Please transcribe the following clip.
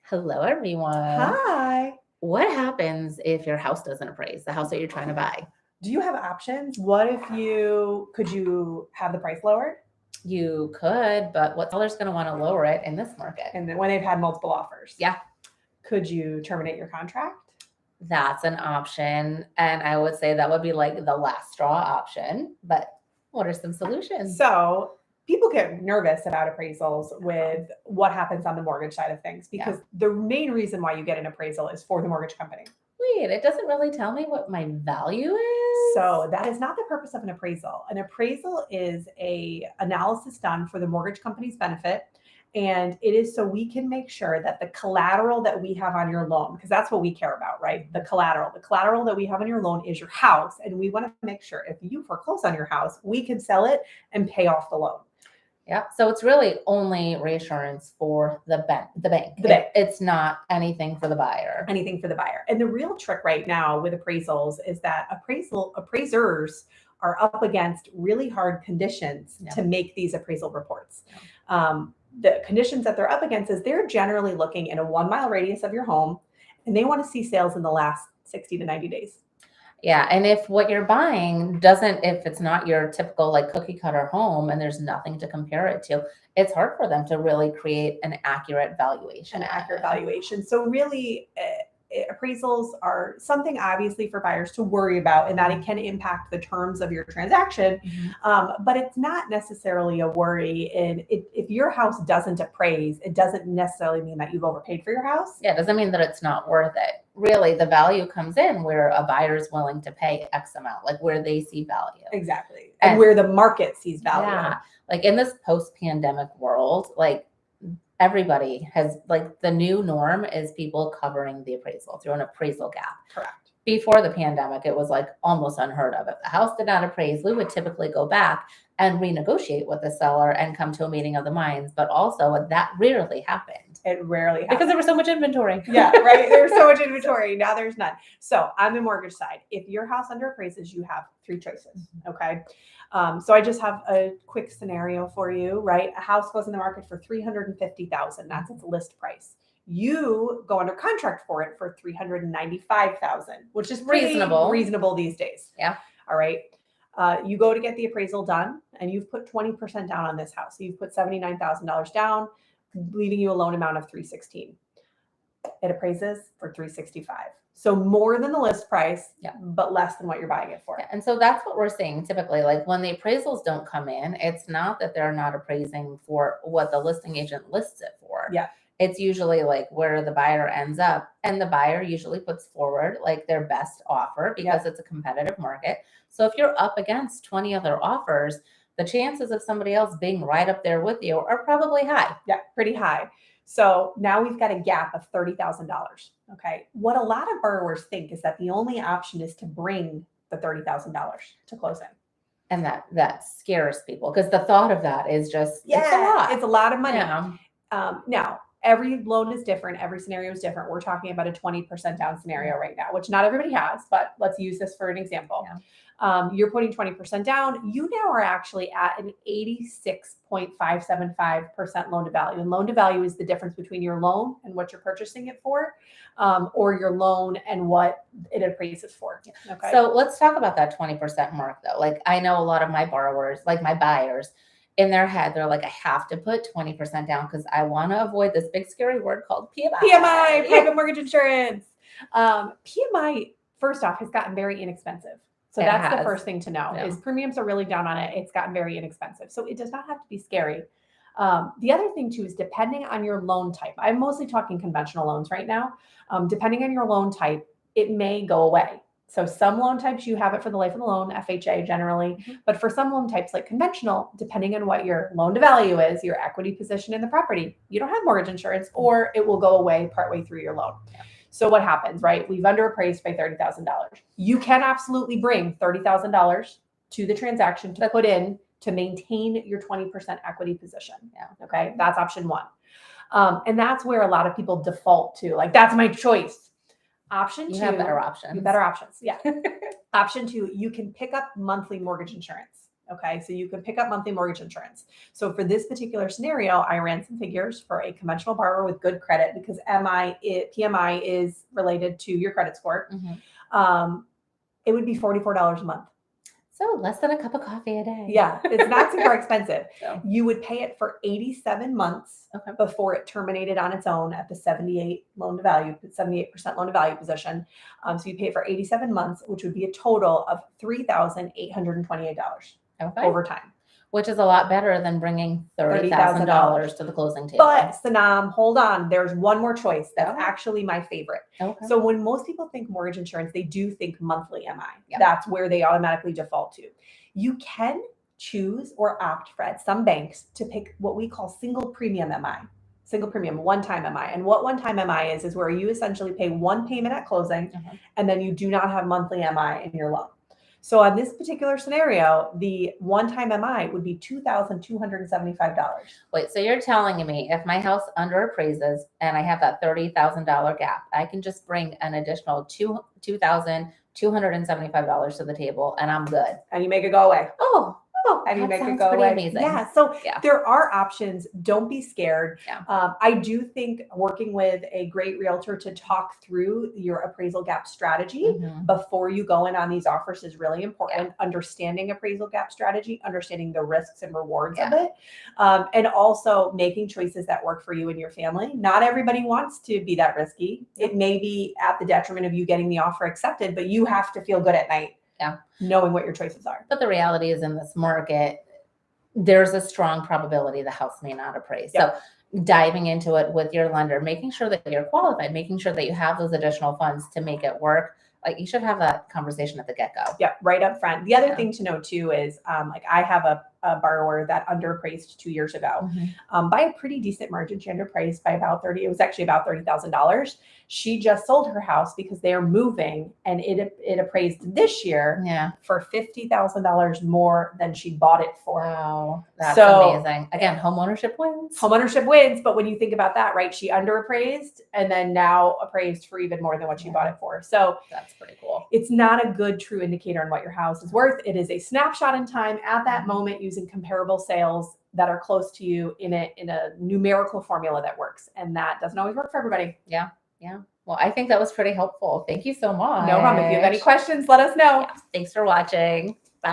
Hello, everyone. Hi. What happens if your house doesn't appraise, the house that you're trying to buy? Do you have options? What if could you have the price lowered? You could, but what seller's going to want to lower it in this market? And then when they've had multiple offers? Yeah. Could you terminate your contract? That's an option. And I would say that would be like the last straw option. But what are some solutions? So people get nervous about appraisals with what happens on the mortgage side of things because the main reason why you get an appraisal is for the mortgage company. Wait, it doesn't really tell me what my value is. So that is not the purpose of an appraisal. An appraisal is a analysis done for the mortgage company's benefit. And it is so we can make sure that the collateral that we have on your loan, because that's what we care about, right? The collateral that we have on your loan is your house. And we want to make sure if you foreclose on your house, we can sell it and pay off the loan. Yeah. So it's really only reassurance for the bank. It's not anything for the buyer. Anything for the buyer. And the real trick right now with appraisals is that appraisers are up against really hard conditions to make these appraisal reports. The conditions that they're up against is they're generally looking in a 1 mile radius of your home, and they want to see sales in the last 60 to 90 days. Yeah. And if what you're buying if it's not your typical like cookie cutter home and there's nothing to compare it to, it's hard for them to really create an accurate valuation. So really, appraisals are something obviously for buyers to worry about, and that it can impact the terms of your transaction. But it's not necessarily a worry. And if your house doesn't appraise, it doesn't necessarily mean that you've overpaid for your house. Yeah, it doesn't mean that it's not worth it. Really, the value comes in where a buyer is willing to pay X amount, like where they see value. Exactly. And where the market sees value. Yeah. Like in this post-pandemic world, like everybody has, like, the new norm is people covering the appraisal through an appraisal gap. Correct. Before the pandemic, it was like almost unheard of. If the house did not appraise, we would typically go back and renegotiate with the seller and come to a meeting of the minds. But also that rarely happened. It rarely happened. Because there was so much inventory. Yeah, right. There was so much inventory. Now there's none. So on the mortgage side, if your house under appraises, you have 3 choices. Okay. So I just have a quick scenario for you, right? A house goes in the market for $350,000. That's its list price. You go under contract for it for $395,000, which is reasonable these days. Yeah. All right. You go to get the appraisal done, and you've put 20% down on this house. So you've put $79,000 down, leaving you a loan amount of $316,000. It appraises for $365,000. So more than the list price, but less than what you're buying it for. Yeah, and so that's what we're seeing typically. Like when the appraisals don't come in, it's not that they're not appraising for what the listing agent lists it for. Yeah. It's usually like where the buyer ends up, and the buyer usually puts forward like their best offer because it's a competitive market. So if you're up against 20 other offers, the chances of somebody else being right up there with you are probably high. Yeah, pretty high. So now we've got a gap of $30,000. Okay. What a lot of borrowers think is that the only option is to bring the $30,000 to closing. And that scares people because the thought of that is just, it's a lot. It's a lot of money. Now, every loan is different. Every scenario is different. We're talking about a 20% down scenario right now, which not everybody has, but let's use this for an example. You're putting 20% down. You now are actually at an 86.575% loan to value. And loan to value is the difference between your loan and what you're purchasing it for, or your loan and what it appraises for. Okay. So let's talk about that 20% mark though. Like I know a lot of my borrowers, like my buyers, in their head, they're like, I have to put 20% down because I want to avoid this big scary word called PMI. PMI, private mortgage insurance. PMI, first off, has gotten very inexpensive. So that's the first thing to know is premiums are really down on it. It's gotten very inexpensive. So it does not have to be scary. The other thing too is depending on your loan type. I'm mostly talking conventional loans right now. Depending on your loan type, it may go away. So some loan types, you have it for the life of the loan, FHA generally. But for some loan types like conventional, depending on what your loan to value is, your equity position in the property, you don't have mortgage insurance or it will go away partway through your loan. So what happens, right? We've underappraised by $30,000. You can absolutely bring $30,000 to the transaction to put in to maintain your 20% equity position. Okay. That's option one. And that's where a lot of people default to, like, that's my choice. Option two. You have better options. Yeah. Option two, you can pick up monthly mortgage insurance. Okay, so you can pick up monthly mortgage insurance. So for this particular scenario, I ran some figures for a conventional borrower with good credit because PMI is related to your credit score. It would be $44 a month. So less than a cup of coffee a day. Yeah, it's not super expensive. So. You would pay it for 87 months before it terminated on its own at the 78% loan to value position. So you pay it for 87 months, which would be a total of $3,828 over time. Which is a lot better than bringing $30,000 to the closing table. But Sanam, hold on. There's one more choice. That's actually my favorite. So when most people think mortgage insurance, they do think monthly MI. That's where they automatically default to. You can choose or opt, Fred, some banks to pick what we call single premium MI. Single premium, one-time MI. And what one-time MI is where you essentially pay one payment at closing and then you do not have monthly MI in your loan. So on this particular scenario, the one-time MI would be $2,275. Wait, so you're telling me if my house under appraises and I have that $30,000 gap, I can just bring an additional $2,275 to the table and I'm good. And you make it go away. And you make it go away. Amazing. Yeah. So there are options. Don't be scared. I do think working with a great realtor to talk through your appraisal gap strategy before you go in on these offers is really important. Understanding appraisal gap strategy, understanding the risks and rewards of it, and also making choices that work for you and your family. Not everybody wants to be that risky. It may be at the detriment of you getting the offer accepted, but you have to feel good at night. Knowing what your choices are. But the reality is in this market, there's a strong probability the house may not appraise. So diving into it with your lender, making sure that you're qualified, making sure that you have those additional funds to make it work. Like you should have that conversation at the get-go. Yeah, right up front. The other thing to know too is like I have a borrower that underappraised 2 years ago by a pretty decent margin. She underappraised by about it was actually about $30,000. She just sold her house because they are moving and it appraised this year for $50,000 more than she bought it for. Wow, that's amazing. Again, homeownership wins. Homeownership wins, but when you think about that, right, she underappraised and then now appraised for even more than what she bought it for. So that's pretty cool. It's not a good true indicator on what your house is worth. It is a snapshot in time at that moment using comparable sales that are close to you in a numerical formula that works. And that doesn't always work for everybody. Yeah. Well, I think that was pretty helpful. Thank you so much. No problem. If you have any questions, let us know. Thanks for watching.